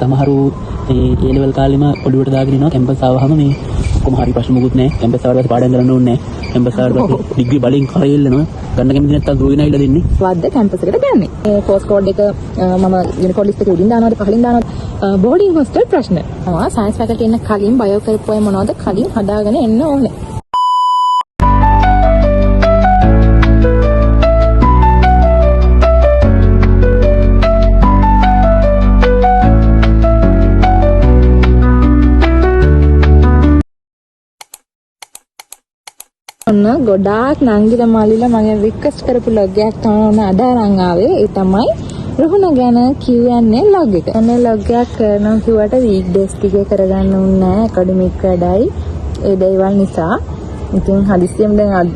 තමහරු ඒ level කාලෙම ඔළුවට දාගෙන ඉනවා කැම්පස් ආවහම මේ කොහොම හරි ප්‍රශ්න මොකුත් නැහැ. කැම්පස් ආවට පස්සේ පාඩම් කරන්න ඕනේ නැහැ. කැම්පස් ආවට පස්සේ ඩිග්‍රී බලෙන් කරෙල්ලනවා. ගන්න කැමති නැත්තම් දුවගෙන ආවිලා දෙන්නේ. වද්ද කැම්පස් එකට ගන්නේ. ඒ කෝස් කෝඩ් එක මම යුනිකෝඩ් ලිස්ට් එකේ උඩින් දානවාද පහලින් දානවාද බෝඩින් හොස්ටල් ප්‍රශ්න. සයන්ස් ෆැකල්ටි එන්න කලින් බයෝ කරපු අය මොනවද කලින් හදාගෙන එන්න ඕනේ. ඔන්න ගොඩාක් නංගිලා මාලිලා මගෙන් රික්වෙස්ට් කරපු ලොග් එකක් තමයි අද අරන් ආවේ. ඒ තමයි රුහුණ ගැන Q&A ලොග් එක. අනේ ලොග් එකක් කරනවා කිව්වට වීක් ඩේස් ටිකේ කරගන්න උන්නේ නැහැ. ඇකඩමික් වැඩයි. ඒ දේවල් නිසා. ඉතින් හදිස්සියෙම දැන්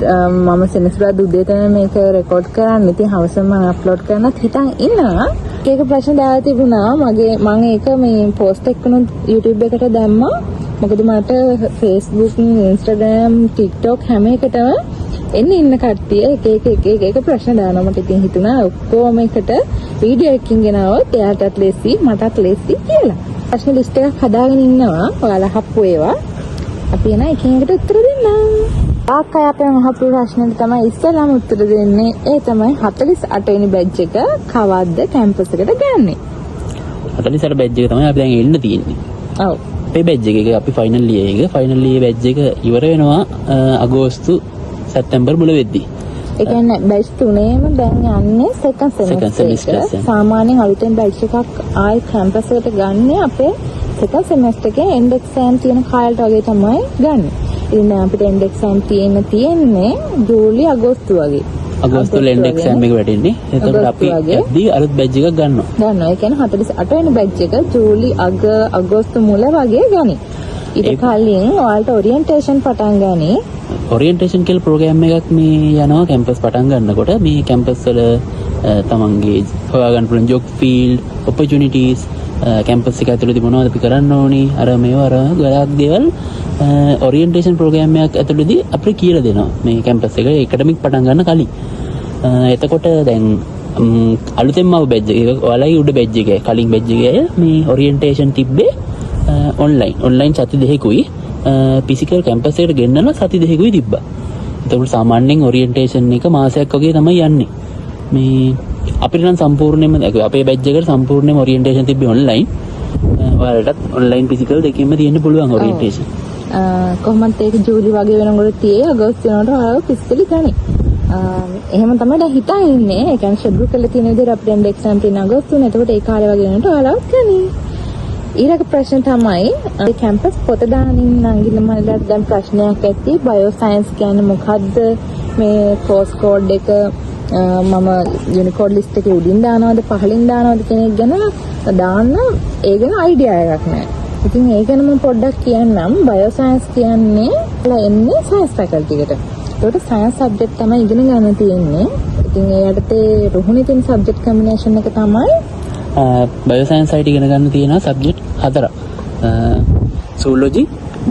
මම සෙනසුරාදා උදේ තමයි මේක රෙකෝඩ් කරන්නේ. ඉතින් හවසම මම අප්ලෝඩ් කරන්නත් හිතන් ඉන්නවා. ඒක ප්‍රශ්න දාලා තිබුණා. මම ඒක මේ පෝස්ට් එකකුත් YouTube එකට දැම්මා. මොකද මට Facebook, Instagram, TikTok හැම එකටම ඉන්න කට්ටිය එක ප්‍රශ්න දානවා. මට ඉතින් හිතුණා ඔක්කොම එකට වීඩියෝ එකකින් ගෙනාවොත් එයාටත් ලේසි මටත් ලේසි කියලා. ප්‍රශ්න ලිස්ට් එකක් හදාගෙන ඉන්නවා. ඔයාලා හප්පු ඒවා. අපි එන එකින් එකට උත්තර දෙන්න. ආකය අපෙන් අහපු ප්‍රශ්නෙට තමයි ඉස්සෙල්ලාම උත්තර දෙන්නේ. ඒ තමයි 48 වෙනි බැච් එක කවද්ද කැම්පස් එකට ගන්නෙ? 48 බැච් එක තමයි අපි දැන් එන්න තියෙන්නේ. ඔව්. අපේ බැච් එක අපි ෆයිනල් ඉයර් බැච් එක ඉවර වෙනවා අගෝස්තු සැප්තැම්බර් මුල වෙද්දී. ඒ කියන්නේ බැච් තුනේම දැන් යන්නේ සෙකන්ඩ් සෙමෙස්ටර් එක. සාමාන්‍යයෙන් අලුතෙන් බැච් එකක් ආයි කැම්පස් එකට ගන්න අපේ සෙකන්ඩ් සෙමෙස්ටර් එකේ එන්ඩ් එක්සෑම් තියෙන කාලයට වගේ තමයි ගන්න. ඉතින් අපිට එන්ඩ් එක්සෑම් තියෙන්නේ ජූලි අගෝස්තු වගේ. අගෝස්තු වල එන්ඩ් එක්සෑම් එක වැටෙන්නේ. එතකොට අපි යද්දී අලුත් බැච් එකක් ගන්නවා. ඒ කියන්නේ 48 වෙනි බැච් එක ජූලි අගෝස්තු මුල වගේ ගනි. ඊට කලින් ඔයාලට ඔරියන්ටේෂන් පටන් ගනි. ඔරියන්ටේෂන් කියලා ප්‍රෝග්‍රෑම් එකක් මේ යනවා කැම්පස් පටන් ගන්නකොට. මේ කැම්පස් වල තමන්ගේ හොයාගන්න පුළුවන් ජොබ් ෆීල්ඩ්, ඔපචුනිටිස්, කැම්පස් එක ඇතුළතදී මොනවද අපි කරන්න ඕනේ, අර ගොඩාක් දේවල් ඔරියන්ටේෂන් ප්‍රෝග්‍රෑම් එකක් ඇතුළතදී අපිට කියලා දෙනවා. මේ කැම්පස් එක ඇකඩමික් පටන් ගන්න කලින්. එතකොට දැන් අලුතෙන්ම බැච් එක ඔයාලගේ උඩ බැච් එකේ කලින් බැච් එකේ මේ ඔරියන්ටේෂන් තිබ්බේ ඔන්ලයින් සති දෙකකුයි ෆිසිකල් කැම්පස් එකට ගෙන්නලා සති දෙකකුයි තිබ්බා. ඒතකොට සාමාන්‍යයෙන් ඔරියන්ටේෂන් එක මාසයක් වගේ තමයි යන්නේ. මේ අපිට නම් සම්පූර්ණයෙන්ම අපේ බැච් එකට සම්පූර්ණයෙන්ම ඔරියන්ටේෂන් තිබ්බේ ඔන්ලයින්. ඔයාලටත් ඔන්ලයින් ෆිසිකල් දෙකෙන්ම තියෙන්න පුළුවන් ඔරියන්ටේෂන්. කොහොමද ඒක ජූලි වගේ වෙනකොට තියේ අගෝස්තු වෙනකොට ඔයාලා පිස්සලි ගනි. එහෙම තමයි දැන් හිතා ඉන්නේ. ඒ කියන්නේ ෂෙඩියුල් කරලා තියෙන විදිහට අපිට එන්ඩ් එක්සෑම් තියෙන අගෝස්තුනේ. එතකොට ඒ කාලේ වගේ වෙනකොට ඔයාලවත් ගනි. ඊළඟ ප්‍රශ්න තමයි මේ කැම්පස් පොත දානින් නංගිල මලට දැන් ප්‍රශ්නයක් ඇති. බයෝ සයන්ස් කියන්නේ මොකද්ද? මේ කෝස් කෝඩ් එක මම යුනිකෝඩ් ලිස්ට් එකේ උඩින් දානවද පහලින් දානවද කියන එක ගැන දාන්න ඒ ගැන අයිඩියා එකක් නැහැ. ඉතින් ඒක ගැන මම පොඩ්ඩක් කියන්නම්. බයෝ සයන්ස් කියන්නේ එන්නේ සයන්ස් ෆැකල්ටි එකට. ඒකට සයන්ස් සබ්ජෙක්ට් තමයි ඉගෙන ගන්න තියෙන්නේ. ඉතින් ඒ යටතේ රුහුණේ තියෙන සබ්ජෙක්ට් කම්බිනේෂන් එක තමයි බයෝ සයන්ස් සයිට් ඉගෙන ගන්න තියෙනවා සබ්ජෙක්ට් 4ක්. සූලොජි,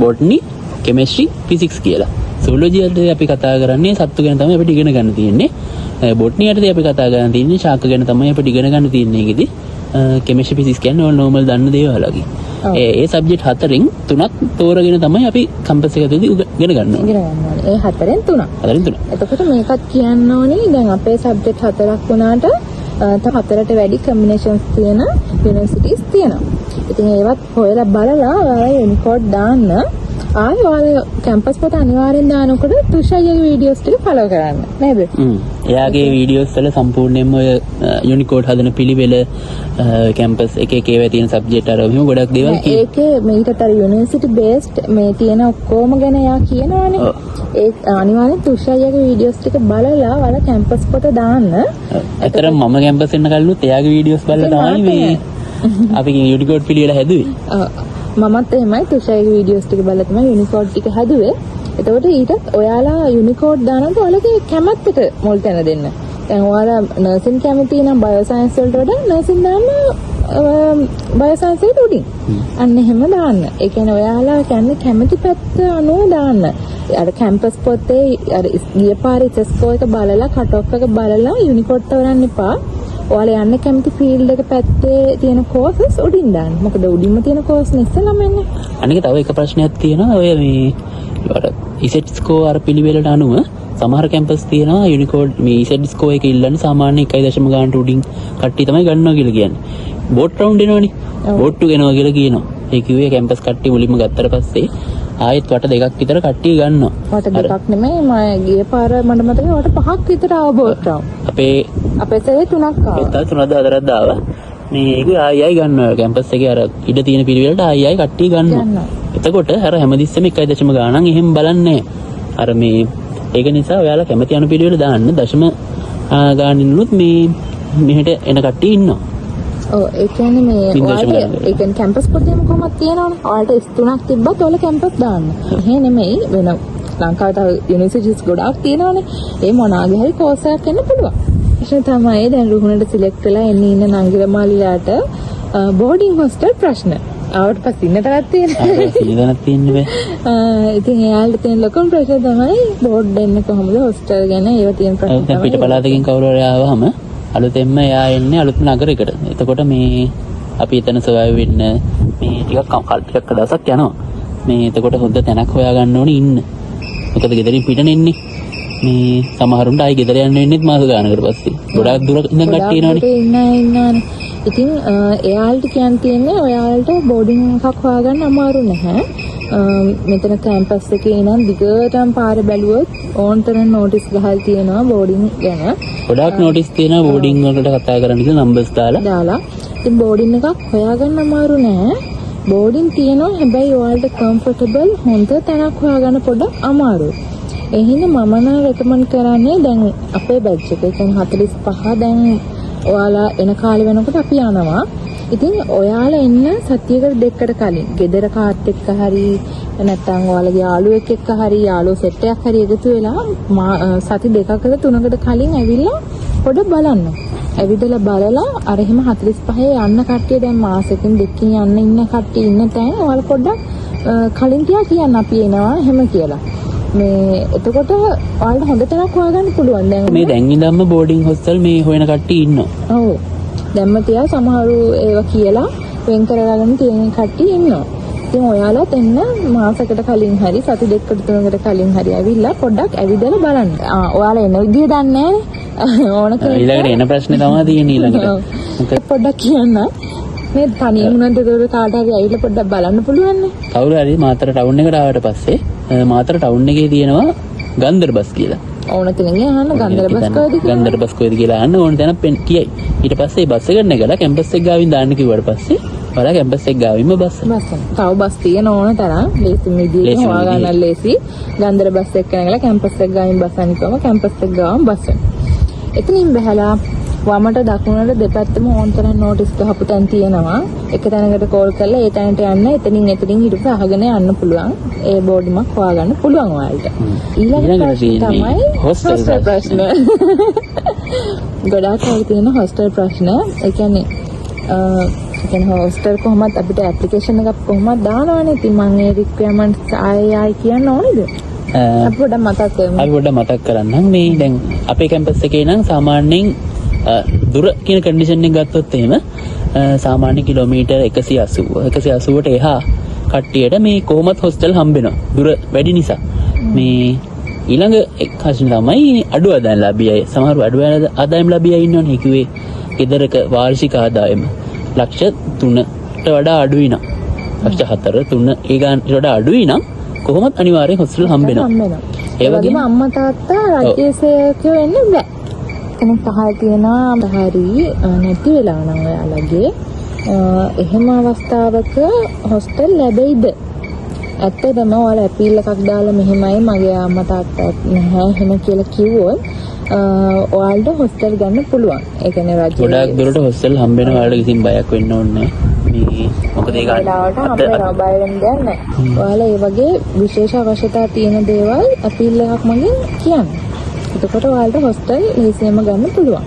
බොටනි, කෙමිස්ට්‍රි, ෆිසික්ස් කියලා. සූලොජි යටතේ අපි කතා කරන්නේ සත්තු ගැන තමයි අපිට ඉගෙන ගන්න තියෙන්නේ. බොටනි යටතේ අපි කතා කරන්න තියෙන්නේ ශාක ගැන තමයි අපිට ඉගෙන ගන්න තියෙන්නේ. ඒකෙදි කෙමිස්ට්‍රි, ෆිසික්ස් කියන්නේ ඕල් නෝමල් දන්න දේවල් වගේ. ඒ සබ්ජෙක්ට් 4න් 3ක් තෝරගෙන තමයි අපි කැම්පස් එක ඇතුළේ ඉගෙන ගන්නවා. ඒ 4න් 3. එතකොට මේකත් කියන්න ඕනේ දැන් අපේ සබ්ජෙක්ට් 4ක් වුණාට තව 4ට වැඩි කම්බිනේෂන්ස් තියෙන යුනිවර්සිටිස් තියෙනවා. ඉතින් ඒවත් හොයලා බලලා ඔයාලා යුනිකෝඩ් දාන්න. ආයෙ ඔයාලා කැම්පස් පොත අනිවාර්යෙන් දානකොට තුෂායිගේ වීඩියෝස් ටික ෆලෝ කරන්න. නේද? එයාගේ වීඩියෝස් වල සම්පූර්ණයෙන්ම ඔය යුනිකෝඩ් හදන පිළිවෙල කැම්පස් එකේ තියෙන සබ්ජෙක්ට් අර මෙහෙම ගොඩක් දේවල් ඒකේ මේකට අර යුනිවර්සිටි බේස්ඩ් මේ තියෙන ඔක්කොම ගැන එයා කියනවානේ. ඒ අනිවාර්යෙන් තුෂායිගේ වීඩියෝස් ටික බලලා ඔයාලා කැම්පස් පොත දාන්න. ඇත්තටම මම කැම්පස් එන්න කලිනුත් එයාගේ වීඩියෝස් බලලා තමයි මේ අපි යුනිකෝඩ් පිළිවෙල හැදුවේ. මමත් එහෙමයි තුෂායිගේ වීඩියෝස් ටික බලලා තමයි යුනිකෝඩ් ටික හැදුවේ. එතකොට ඊටත් ඔයාලා යුනිකෝඩ් දානකොට ඔයාලගේ කැමැත්තට මුල් තැන දෙන්න. දැන් ඔයාලා නර්සින් කැමති නම් බයෝ සයන්ස් වලට වඩා නර්සින් දාන්න බයෝ සයන්ස් එකට උඩින්. අන්න එහෙම දාන්න. ඒ කියන්නේ ඔයාලා කියන්නේ කැමති පැත්ත අනුව දාන්න. අර කැම්පස් පොතේ අර ගිය පාරේ ස්කෝර් එක බලලා කට් ඔෆ් එක බලලා යුනිකෝඩ් තවරන්න එපා. ඔයාලා යන්න කැමති ෆීල්ඩ් එක පැත්තේ තියෙන කෝසස් උඩින් දාන්න. මොකද උඩින්ම තියෙන කෝස් නේ ඉස්සෙල්ලාම එන්නේ. අනික තව එක ප්‍රශ්නයක් තියෙනවා. ඔය මේ අර ඉසෙට් ස්කෝර් අර පිළිවෙලට අනුව සමහර කැම්පස් තියෙනවා යුනිකෝඩ් මේ ඉසෙට් ස්කෝර් එක ඉල්ලන්නේ සාමාන්‍ය 1.0 ගානට උඩින් කට්ටිය තමයි ගන්නවා කියලා කියන්නේ. බෝට් රවුන්ඩ් එනවනේ. බෝට් ටු ගෙනවා කියලා කියනවා. ඒ කිව්වේ කැම්පස් කට්ටිය මුලින්ම ගත්තට පස්සේ ආයෙත් වට දෙකක් විතර කට්ටිය ගන්නවා. වට දෙකක් නෙමෙයි මම ගිය පාර මට මතකයි වට පහක් විතර ආව බෝට් රවුන්ඩ්. අපේ සැරේ තුනක් ආවා. ඒත් තුනද හතරක්ද ආවා. මේ ඒක ආයි ගන්නවා කැම්පස් එකේ අර ඉඩ තියෙන පිළිවෙලට ආයි කට්ටිය ගන්නවා. එතකොට අර හැමතිස්සෙම 1.0 ගානක් එහෙම බලන්නේ අර මේ ඒක නිසා ඔයාලා කැමති අනු පිළිවෙල දාන්න දශම ගානිනුත් මේ මෙහෙට එන කට්ටිය ඉන්නවා. ඔව් ඒ කියන්නේ මේ ඔයාලට ඒ කියන්නේ කැම්පස් පොතේම කොහොමද තියෙනවනේ. ඔයාලට S3ක් තිබ්බත් ඔයාලා කැම්පස් දාන්න. එහෙ නෙමෙයි වෙන ලංකාවට යුනිවර්සිටිස් ගොඩාක් තියෙනවනේ. ඒ මොනාගේ හරි කෝස් එකක් වෙන්න පුළුවන්. ඒක තමයි දැන් රුහුණට සිලෙක්ට් වෙලා එන්නේ ඉන්න නංගිල මාලිලාට බෝඩින් හොස්ටල් ප්‍රශ්න. ආවට පස්සේ ඉන්න තරක් තියෙනවා. ඉතින් එයාලට තියෙන ලොකුම ප්‍රශ්න තමයි බෝඩ් දෙන්න කොහොමද හොස්ටල් ගැන ඒවා තියෙන ප්‍රශ්න තමයි. පිට පළාතකින් කවුරු හරි ආවම අලුතෙන්ම එයා එන්නේ අලුත් නගරයකට. එතකොට මේ අපි එතන සර්වයිව් වෙන්න මේ ටිකක් දවසක් යනවා. මේ එතකොට හොඳ තැනක් හොයාගන්න ඕනේ ඉන්න. මොකද ගෙදරින් පිටනේ එන්නේ. මේ සමහරුන්ට ආයි ගෙදර යන්න වෙන්නේත් මාස ගානකට පස්සේ. ගොඩාක් දුර ඉඳන් කට්ටිය ඉන්නවනේ. ඉතින් එයාලට කියන්න තියෙන්නේ ඔයාලට බෝඩින් එකක් හොයාගන්න අමාරු නැහැ. මෙතන කැම්පස් එකේ නම් දිගටම පාර බැලුවොත් ඕන්තරම් නෝටිස් ගහලා තියෙනවා බෝඩින් ගැන. ගොඩාක් නෝටිස් තියෙනවා බෝඩින් වලට කතා කරන්න කියලා නම්බර්ස් දාලා. ඉතින් බෝඩින් එකක් හොයාගන්න අමාරු නෑ. බෝඩින් තියෙනවා හැබැයි ඔයාලට කම්ෆර්ටබල් හොඳ තැනක් හොයාගන්න පොඩ්ඩක් අමාරුයි. ඒ හින්දා මම නම් රෙකමන්ඩ් කරන්නේ දැන් අපේ බැච් එක කියන්නේ 45 දැන් ඔයාලා එන කාලේ වෙනකොට අපි යනවා. ඉතින් ඔයාලා එන්න සතියකට දෙකකට කලින් ගෙදර කාත් එක්ක හරි නැත්නම් ඔයාලගේ යාළුවෙක් එක්ක හරි යාළුවෝ සෙට් එකක් හරි එකතු වෙලා සති දෙකකට තුනකට කලින් ඇවිල්ලා පොඩ්ඩක් බලන්න. ඇවිදලා බලලා අර එහෙම 45 යන්න කට්ටිය දැන් මාසෙකින් දෙකකින් යන්න ඉන්න කට්ටිය ඉන්න තැන ඔයාලා පොඩ්ඩක් කලින් කියන්න අපි එනවා එහෙම කියලා. මේ එතකොට ඔයාලට හොඳ තැනක් හොයාගන්න පුළුවන්. දැන් මේ දැන් ඉඳන්ම බෝඩින් හොස්ටල් මේ හොයන කට්ටිය ඉන්නවා. ඔව්. දැම්ම තියා සමහරු ඒවා කියලා වෙන් කරගන්න තියෙන කට්ටිය ඉන්නවා. ඉතින් ඔයාලත් එන්න මාසයකට කලින් හරි සති දෙකකට තුනකට කලින් හරි ඇවිල්ලා පොඩ්ඩක් ඇවිදලා බලන්න. ඔයාලා එන විදිය දන්නේ නැහැ. ඕන කෙනෙක් ඊළඟට එන ප්‍රශ්නේ තමයි තියෙන්නේ ඊළඟට. පොඩ්ඩක් කියන්න. මේ තනියම නේද ඒක කාට හරි ඇවිල්ලා පොඩ්ඩක් බලන්න පුළුවන් නේ. කවුරු හරි මාතර ටවුන් එකට ආවට පස්සේ මාතර ටවුන් එකේ තියෙනවා ගන්දර බස් කියලා. ඕන කෙනෙක්ගේ අහන්න ගන්දර බස් කොහෙද කියලා. ගන්දර බස් කොහෙද කියලා අහන්න ඕන තැනක් කියයි. ඊට පස්සේ බස් එක නැගලා කැම්පස් එක ගාවින් දාන්න කිව්වට පස්සේ ඔයාලා කැම්පස් එක ගාවින්ම බස්. තව බස් තියෙන ඕන තරම් ලේසි මිදියේ හොයාගන්න ලේසි. ගන්දර බස් එක නැගලා කැම්පස් එක ගාවින් බස් අනිකම කැම්පස් එක ගාවම බස්. එතනින් බහලා වමට දකුණට දෙපැත්තම ඕන්තරම් නෝටිස් ගහපු තැන් තියෙනවා. එක තැනකට කෝල් කරලා ඒ තැනට යන්න එතනින් හිටපු අහගෙන යන්න පුළුවන්. ඒ බෝඩිමක් හොයාගන්න පුළුවන් ඔයාලට. ඊළඟ ප්‍රශ්නේ තමයි හොස්ටල් ප්‍රශ්න. ගොඩාක් අය තියෙන හොස්ටල් ප්‍රශ්න. ඒ කියන්නේ හොස්ටල් කොහොමද අපිට ඇප්ලිකේෂන් එකක් කොහොමද දානවනේ. ඉතින් මම ඒ රික්වයර්මන්ට්ස් ආයෙ කියන්න ඕනේද? අපි පොඩ්ඩක් මතක් කරන්නම්. මේ දැන් අපේ කැම්පස් එකේ නම් සාමාන්‍යයෙන් දුර කියන කන්ඩිෂන් එක ගත්තොත් එහෙම සාමාන්‍ය කිලෝමීටර් 180ට එහා කට්ටියට මේ කොහොමත් හොස්ටල් හම්බෙනවා. දුර වැඩි නිසා. මේ ඊළඟ එක් ප්‍රශ්න තමයි අඩු ආදායම් ලැබිය අය. සමහරව අඩු ආදායම් ලැබිය අය ඉන්නවනේ. කිව්වේ ගෙදරක වාර්ෂික ආදායම ලක්ෂ 3ට වඩා අඩුයි නම් ලක්ෂ 4 3 ඒ ගානට වඩා අඩුයි නම් කොහොමත් අනිවාර්යෙන් හොස්ටල් හම්බෙනවා. ඒ වගේම අම්මා තාත්තා රාජ්‍ය සේවකයෝ වෙන්න බෑ. කෙනෙක් පහල තියනවා හරි නැති වෙලා නම් ඔයාලගේ එහෙම අවස්ථාවක හොස්ටල් ලැබෙයිද? ඇත්තටම ඔයාලා අපීල් එකක් දාලා මෙහෙමයි මගේ අම්මා තාත්තා නැහැ එහෙම කියලා කිව්වොත් ඔයාලට හොස්ටල් ගන්න පුළුවන්. ඒ කියන්නේ රාජ්‍ය ගොඩක් දුරට හොස්ටල් හම්බෙන ඔයාලට කිසිම බයක් වෙන්න ඕනේ නැහැ. මොකද ඒක හම්බෙනවා බය වෙන්න දෙයක් නැහැ. ඔයාලා ඒ වගේ විශේෂ අවශ්‍යතා තියෙන දේවල් අපීල් එකක් මගින් කියන්න. එතකොට ඔයාලට හොස්ටල් ලේසියෙන්ම ගන්න පුළුවන්.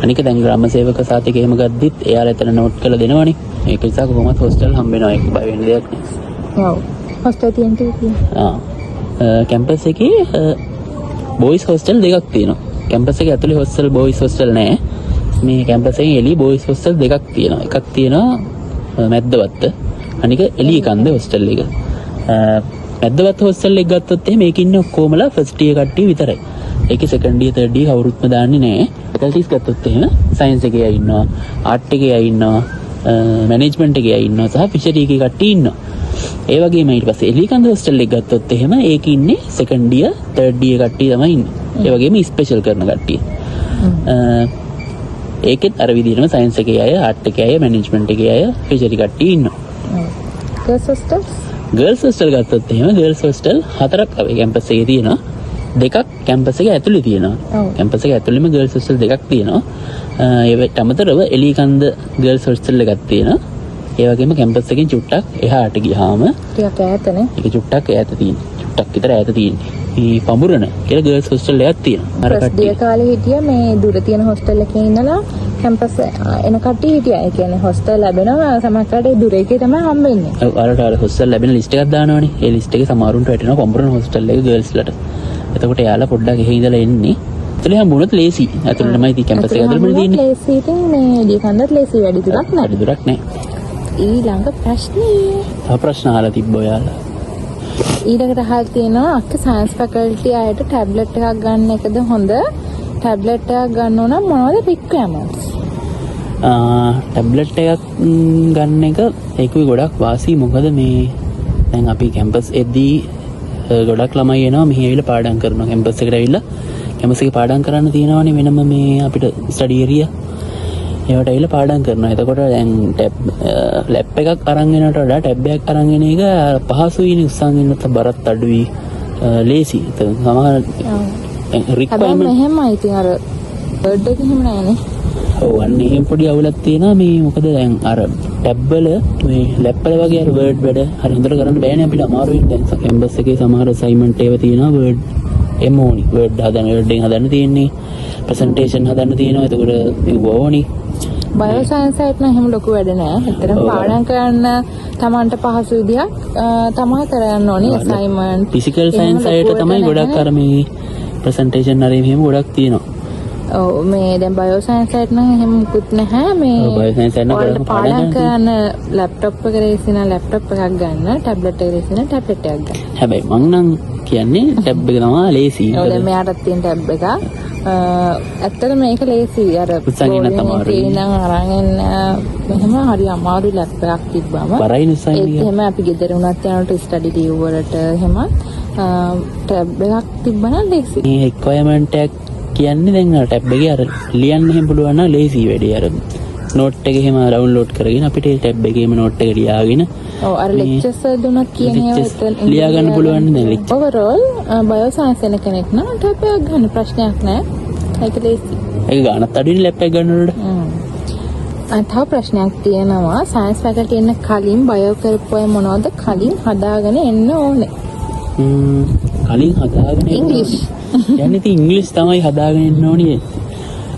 අනික දැන් ග්‍රාම සේවක සාතික එහෙම ගද්දිත් එයාලා එතන නෝට් කරලා දෙනවනේ. ඒක නිසා කොහොමද හොස්ටල් හම්බෙනවා. ඒක බය වෙන්න දෙයක් නෑ. ඔව්. හොස්ටල් තියෙනවා. කැම්පස් එකේ බොයිස් හොස්ටල් දෙකක් තියෙනවා. කැම්පස් එකේ ඇතුලේ හොස්ටල් බොයිස් හොස්ටල් නෑ. මේ කැම්පස් එකේ එළිය බොයිස් හොස්ටල් දෙකක් තියෙනවා. එකක් තියෙනවා මැද්දවත්ත. අනික එළිය කන්ද හොස්ටල් එක. මැද්දවත්ත හොස්ටල් එක ගත්තොත් එහෙම මේක ඉන්නේ ඔක්කොමලා ෆස්ට් ඉයර් කට්ටිය විතරයි. ඒකේ සෙකන්ඩ් ඉයර් තර්ඩ් ඉයර් කවුරුත්ම දාන්නේ නැහැ. ෆැකල්ටිස් ගත්තොත් එහෙම සයන්ස් එකේ අය ඉන්නවා, ආර්ට් එකේ අය ඉන්නවා, මැනේජ්මන්ට් එකේ අය ඉන්නවා සහ ෆිෂරි එකේ කට්ටිය ඉන්නවා. ඒ වගේම ඊට පස්සේ එලිකන්ද හොස්ටල් එක ගත්තොත් එහෙම ඒකේ ඉන්නේ සෙකන්ඩ් ඉයර් තර්ඩ් ඉයර් කට්ටිය තමයි ඉන්නේ. ඒ වගේම ස්පෙෂල් කරන කට්ටිය. ඒකෙත් අර විදිහටම සයන්ස් එකේ අය, ආර්ට් එකේ අය, මැනේජ්මන්ට් එකේ අය, ෆිෂරි කට්ටිය ඉන්නවා. ගර්ල්ස් හොස්ටල්ස් ගර්ල්ස් හොස්ටල් ගත්තොත් එහෙම ගර්ල්ස් හොස්ටල් 4ක් අපේ කැම්පස් එකේ තියෙනවා. දෙකක් කැම්පස් එක ඇතුලේ තියෙනවා. කැම්පස් එක ඇතුලේම ගර්ල්ස් හොස්ටල් දෙකක් තියෙනවා. ඒවට අමතරව එලිකන්ද ගර්ල්ස් හොස්ටල් එකක් තියෙනවා. ඒ වගේම කැම්පස් එකෙන් චුට්ටක් එහාට ගියාම ටිකක් ඈතනේ. ඒක චුට්ටක් ඈත තියෙනවා. චුට්ටක් විතර ඈත තියෙන්නේ. මේ පඹුරන කියලා ගර්ල්ස් හොස්ටල් එකක් තියෙනවා. අර කට්ටිය කාලේ හිටිය මේ දුර තියෙන හොස්ටල් එකේ ඉඳලා කැම්පස් එන කට්ටිය හිටියා. ඒ කියන්නේ හොස්ටල් ලැබෙනවා සමහරකට දුර එකේ තමයි හම්බෙන්නේ. ඔව් අර හොස්ටල් ලැබෙන ලිස්ට් එකක් දානවනේ. ඒ ලිස්ට් එකේ සමහරුන්ට වැටෙනවා පඹුරන හොස්ටල් එක ගර්ල්ස්ලට. එතකොට එයාලා පොඩ්ඩක් එහෙ ඉඳලා එන්නේ. ඇතුලේ හම්බුනොත් ලේසි. ඇතුලේමයි තියෙන්නේ කැම්පස් එක ඇතුලේම තියෙන්නේ. ලේසි ඉතින් මේ එලිකන්දත් ලේසි වැඩි දුරක් නෑ. වැඩි දුරක් නෑ. ඊළඟ ප්‍රශ්නේ. තව ප්‍රශ්න අහලා තිබ්බ ඔයාලා. ඊළඟට අහලා තියෙනවා අක්ක සයන්ස් ෆැකල්ටි අයට ටැබ්ලට් එකක් ගන්න එකද හොඳ? ටැබ්ලට් එකක් ගන්න ඕන නම් මොනවද රික්වයර්මන්ට්ස්? ටැබ්ලට් එකක් ගන්න එක ඒකුයි ගොඩක් වාසි. මොකද මේ දැන් අපි කැම්පස් එද්දී ගොඩක් ළමයි එනවා මෙහි ඇවිල්ලා පාඩම් කරනවා. කැම්පස් එකට ඇවිල්ලා කැම්පස් එකේ පාඩම් කරන්න තියෙනවානේ වෙනම මේ අපිට ස්ටඩි ඒරියා. ඒවට ඇවිල්ලා පාඩම් කරනවා. එතකොට දැන් ලැප් එකක් අරන් එනට වඩා ටැබ් එකක් අරන් එන එක පහසුයිනේ. උස්සන් එන්නත් බරත් අඩුයි. ලේසි. සමහර රික්වයර්මන්ට් එහෙමයි. ඉතින් අර වර්ඩ් එක එහෙම නෑනේ. ඔව් අන්න එහෙම පොඩි අවුලක් තියෙනවා මේ. මොකද දැන් අර ටැබ් වල මේ ලැප් වල වගේ අර වර්ඩ් වැඩ හරි හොඳට කරන්න බෑනේ අපිට. අමාරුයි. දැන් කැම්පස් එකේ සමහර අසයින්මන්ට් ඒවා තියෙනවා වර්ඩ් එම ඕනි. වර්ඩ් හදන්න වර්ඩ් එකෙන් හදන්න තියෙන්නේ. ප්‍රසන්ටේෂන් හදන්න තියෙනවා. එතකොට ඒක ඕනි. බයෝ සයන්ස් එකත් නම් එහෙම ලොකු වැඩ නෑ. ඇත්තටම පාඩම් කරන්න Tamanට පහසු විදියක් තමයි කරන්න ඕනි. අසයින්මන්ට් ෆිසිකල් සයන්ස් අයට තමයි ගොඩක් අර මේ ප්‍රසන්ටේෂන් හරි මෙහෙම ගොඩක් තියෙනවා. ඔව් මේ දැන් බයෝ සයන්ස් එකත් නම් එහෙම මුකුත් නැහැ. මේ බයෝ සයන්ස් එක නම් ගොඩක් පාඩම් කරන ලැප්ටොප් එක රේසින ලැප්ටොප් එකක් ගන්න, ටැබ්ලට් එක රේසින ටැබ්ලට් එකක් ගන්න. හැබැයි මං නම් කියන්නේ ටැබ් එක තමයි ලේසි. ඔව් දැන් මෙයාටත් තියෙන ටැබ් එක. ඇත්තටම මේක ලේසි. අර උත්සාහින තමයි. ඉතින් අරන් එන්න මෙහෙම හරි අමාරු ලැප් එකක් තිබ්බම බරයි නිසා ඒත් එහෙම අපි ගෙදර වුණත් යනකොට ස්ටඩි ලීව් වලට එහෙම ටැබ් එකක් තිබ්බනම් ලේසි. මේ රික්වයර්මන්ට් එක කියන්නේ දැන් ටැබ් එකේ අර ලියන්න එහෙම පුළුවන් නම් ලේසි වැඩේ. අර නෝට් එක එහෙම ඩවුන්ලෝඩ් කරගෙන අපිට ටැබ් එකේම නෝට් එක ලියාගෙන ඔව් අර ලෙක්චර්ස් දුන්නත් කියන ඒවා ලියා ගන්න පුළුවන් නේ ලෙක්චර්. ඕවරෝල් බයෝ සයන්ස් එන කෙනෙක් නම් ටැබ් එකක් ගන්න ප්‍රශ්නයක් නැහැ. ඒක ලේසි. ඒක ගන්නත් අඩුයිනේ ලැප් එක ගන්නකොට. තව ප්‍රශ්නයක් තියෙනවා. සයන්ස් ෆැකල්ටි එන්න කලින් බයෝ කරපු අය මොනවද කලින් හදාගෙන එන්න ඕනේ? කලින් හදාගෙන ඉංග්‍රීසි. යන්නේ ඉතින් ඉංග්‍රීසි තමයි හදාගෙන එන්න ඕනේ.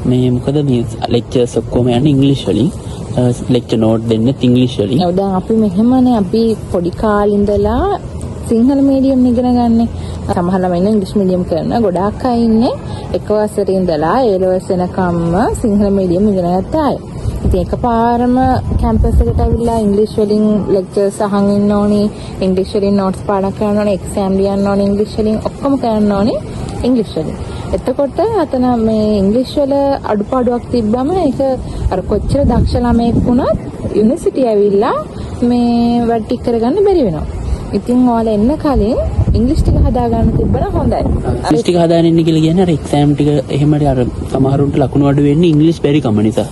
මේ මොකද මේ ලෙක්චර්ස් ඔක්කොම යන්නේ ඉංග්‍රීසි වලින්. ලෙක්චර් නෝට් දෙන්නෙත් ඉංග්‍රීසි වලින්. ඔව් දැන් අපි මෙහෙමනේ අපි පොඩි කාලේ ඉඳලා සිංහල මීඩියම් ඉගෙන ගන්නේ. සමහර ළමයි ඉංග්‍රීසි මීඩියම් කරන ගොඩාක් අය ඉන්නේ එක වසරේ ඉඳලා ඒ ලෙවල්ස් වෙනකම්ම සිංහල මීඩියම් ඉගෙන ගත්ත අය. ඉතින් එකපාරම කැම්පස් එකට ඇවිල්ලා ඉංග්‍රීසි වලින් ලෙක්චර්ස් අහන් ඉන්න ඕනේ, ඉංග්‍රීසි වලින් නෝට්ස් පාඩම් කරන්න ඕනේ, එක්සෑම් ලියන්න ඕනේ ඉංග්‍රීසි වලින්, ඔක්කොම කරන්න ඕනේ ඉංග්‍රීසි වලින්. එතකොට අතන මේ ඉංග්‍රීසි වල අඩුපාඩුවක් තිබ්බම ඒක අර කොච්චර දක්ෂ ළමයෙක් වුණත් යුනිවර්සිටි ඇවිල්ලා මේ වැඩ ටික කරගන්න බැරි වෙනවා. ඉතින් ඔයාලා එන්න කලින් ඉංග්‍රීසි ටික හදාගන්න තිබ්බනම් හොඳයි. ඉංග්‍රීසි ටික හදාගෙන ඉන්න කියලා කියන්නේ අර එක්සෑම් ටික එහෙමද අර සමහරුන්ට ලකුණු අඩු වෙන්නේ ඉංග්‍රීසි බැරි කම නිසා.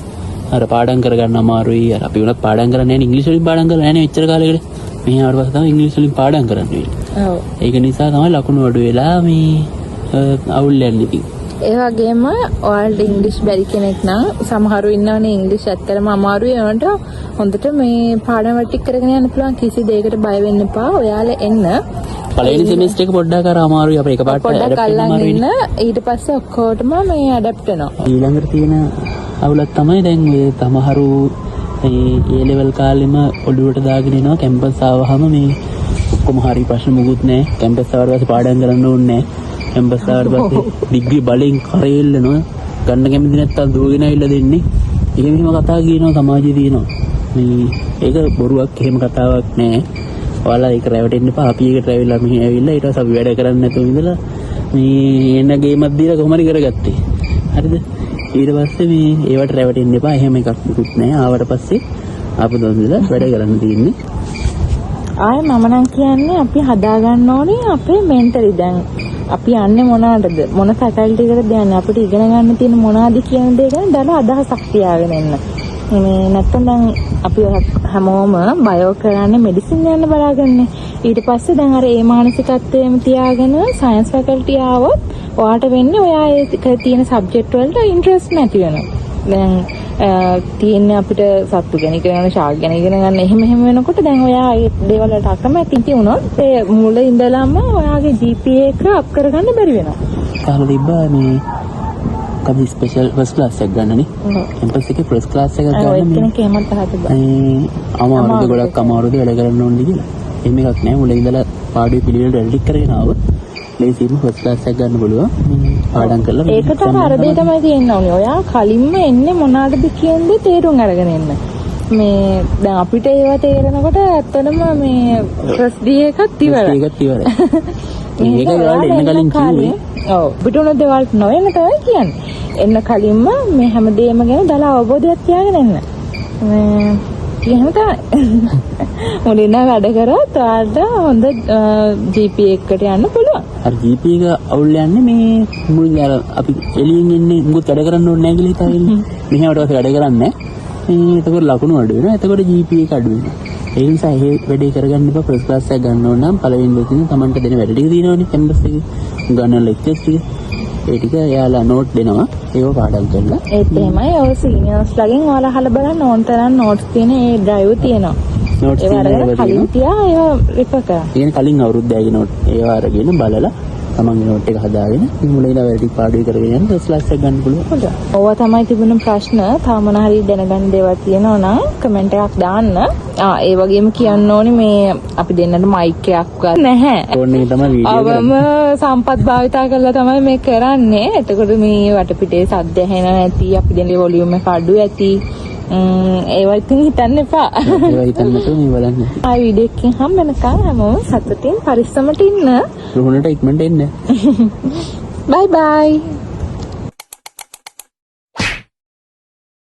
අර පාඩම් කරගන්න අමාරුයි. අර අපි උනත් පාඩම් කරන්නේ නැහැ නේ ඉංග්‍රීසි වලින් පාඩම් කරලා නැහැ නේ මෙච්චර කාලෙකට. මේ ආවට පස්සේ තමයි ඉංග්‍රීසි වලින් පාඩම් කරන්න වෙන්නේ. ඔව්. ඒක නිසා තමයි ලකුණු අඩු වෙලා මේ අවුල් යන්නේ ඉතින්. ඒ වගේම ඔයාලට ඉංග්‍රීසි බැරි කෙනෙක් නම් සමහරු ඉන්නවනේ ඉංග්‍රීසි ඇත්තටම අමාරුයි ඒවට හොඳට මේ පාඩම් ටික කරගෙන යන්න පුළුවන්. කිසි දෙයකට බය වෙන්න එපා. ඔයාලා එන්න. පළවෙනි සෙමිස්ටර් එක පොඩ්ඩක් අර අමාරුයි. අපේ එකපාරට පොඩ්ඩක් අල්ලන් ඉන්න. ඊට පස්සේ ඔක්කොටම මේ ඇඩැප්ට් වෙනවා. ඊළඟට තියෙන අවුලක් තමයි දැන් මේ තමහරු මේ ඒ ලෙවල් කාලෙම ඔළුවට දාගෙන එනවා කැම්පස් ආවහම මේ ඔක්කොම හරි ප්‍රශ්න මුකුත් නැහැ. කැම්පස් ආවට පස්සේ පාඩම් කරන්න ඕනේ නැහැ. කැම්පස් ආවට පස්සේ ඩිග්‍රී බලෙන් කරෙල්ලනවා. ගන්න කැමති නැත්තම් දුවගෙන ඇවිල්ලා දෙන්නේ. එහෙම කතා කියනවා සමාජයේ තියෙනවා. මේ ඒක බොරුවක් එහෙම කතාවක් නෑ. ඔයාලා ඒක රැවටෙන්න එපා. අපි ඒකට ඇවිල්ලා මෙහි ඇවිල්ලා ඊට පස්සේ අපි වැඩ කරන්නේ නැතුව ඉඳලා මේ එන ගේමක් දීලා කොහොම හරි කරගත්තේ. හරිද? ඊට පස්සේ මේ ඒවට රැවටෙන්න එපා. එහෙම එකක් නුකුත් නෑ. ආවට පස්සේ ආපහු දොන්දලා වැඩ කරන්න තියෙන්නේ. ආයේ මම නම් කියන්නේ අපි හදා ගන්න ඕනේ අපේ මෙන්ටලි. දැන් අපි යන්නේ මොනවටද? මොන ෆැකල්ටි එකටද යන්නේ? අපිට ඉගෙන ගන්න තියෙන මොනවද කියන දේ ගැන දල අදහසක් තියාගෙන එන්න. මේ නැත්තම් දැන් අපි හැමෝම බයෝ කරන්නේ මෙඩිසින් යන්න බලාගන්නේ. ඊට පස්සේ දැන් අර ඒ මානසිකත්වයේම තියාගෙන සයන්ස් ෆැකල්ටි ආවොත් ඔයාට වෙන්නේ ඔයා ඒ තියෙන සබ්ජෙක්ට් වලට ඉන්ට්‍රස්ට් නැති වෙනවා. දැන් තියෙන අපිට සත්තු ගැන ඉගෙන ගන්න, ශාක ගැන ඉගෙන ගන්න එහෙම වෙනකොට දැන් ඔයා ඒ දේවල් වලට අකමැති වුණොත් ඒ මුල ඉඳලම ඔයාගේ GPA එක අප් කරගන්න බැරි වෙනවා. කාලා තිබ්බා මේ කවි ස්පෙෂල් ෆස්ට් ක්ලාස් එකක් ගන්නනේ. කැම්පස් එකේ ෆස්ට් ක්ලාස් එකක් ගන්න. ඔය කෙනෙක් එහෙමත් අහතිබ්බා. අමාරුද ගොඩක් අමාරුද වැඩ කරන්න ඕනේ කියලා. එහෙම එකක් නෑ. මුල ඉඳලා පාඩුවේ පිළිවෙලට වැඩ ටික කරගෙන ආවොත් ලේසියෙම ෆස්ට් ක්ලාස් එකක් ගන්න පුළුවන්. පාඩම් කරලා ඒකට අර දේ තමයි තියෙන්න ඕනේ. ඔයා කලින්ම එන්නේ මොනවාටද කියන දේ තේරුම් අරගෙන එන්න. මේ දැන් අපිට ඒවා තේරෙනකොට ඇත්තටම මේ ෆස්ට් ඩී එකත් ඉවරයි. ඒකත් ඉවරයි. මේක ගාලා එන්න කලින් කිව්වේ. ඔව් පිටුන දේවල් නොවෙන්න තමයි කියන්නේ. එන්න කලින්ම මේ හැමදේම ගැන දල අවබෝධයක් තියාගෙන එන්න. මේ එහෙම තමයි. මුලින්ම වැඩ කරොත් ඔයාලට හොඳ GPA එකකට යන්න පුළුවන්. අර GPA එක අවුල් යන්නේ මේ මුලින් අර අපි එළියෙන් එන්නේ මුකුත් වැඩ කරන්න ඕනේ නැහැ කියලා හිතාගෙන. මෙහෙමට පස්සේ වැඩ කරන්නේ නැහැ. එතකොට ලකුණු අඩු වෙනවා. එතකොට GPA එක අඩු වෙනවා. ඒ නිසා ඒ වැඩේ කරගන්න එපා. ෆස්ට් ක්ලාස් එක ගන්න ඕන නම් පළවෙනි දෙකින් තමන්ට දෙන වැඩ ටික තියෙනවනේ කැම්පස් එකේ. ගන්න ලෙක්චර්ස් ටික. ඒ ටික එයාලා නෝට් දෙනවා. ඒව පාඩම් කරලා. ඒත් එහෙමයි ඔය සීනියර්ස් ළගෙන් ඔයාලා අහලා බලන්න ඕන තරම් නෝට්ස් තියෙන ඒ ඩ්‍රයිව් තියෙනවා. නෝට්ස් තියෙනවා. කලින් තියා ඒව රිපර් කරා. ඉතින් කලින් අවුරුද්දේ නෝට් ඒව අරගෙන බලලා තමන්ගේ නෝට් එක හදාගෙන මුලින්ම වැඩි පාඩුවේ කරගෙන යන ෆස්ට් ක්ලාස් එක ගන්න පුළුවන්. ඕවා තමයි තිබුණු ප්‍රශ්න. තාම මොන හරි දැනගන්න දේවල් තියෙනවා නම් කමෙන්ට් එකක් දාන්න. ඒ වගේම කියන්න ඕනේ මේ අපි දෙන්නට මයික් එකක්වත් නැහැ. ෆෝන් එකේ තමයි වීඩියෝ අවම සම්පත් භාවිතා කරලා තමයි මේ කරන්නේ. එතකොට මේ වටපිටේ සද්ද ඇහෙන නැති, අපි දෙන්නේ වොලියුම් එක අඩු ඇති. ඒවා ඉතින් හිතන්න එපා. ඒවා හිතන්න නැතුව මේ බලන්න. ආයි වීඩියෝ එකකින් හම් වෙනකන් හැමෝම සතුටින් පරිස්සමට ඉන්න. රුහුණට ඉක්මනට එන්න. බයි බයි.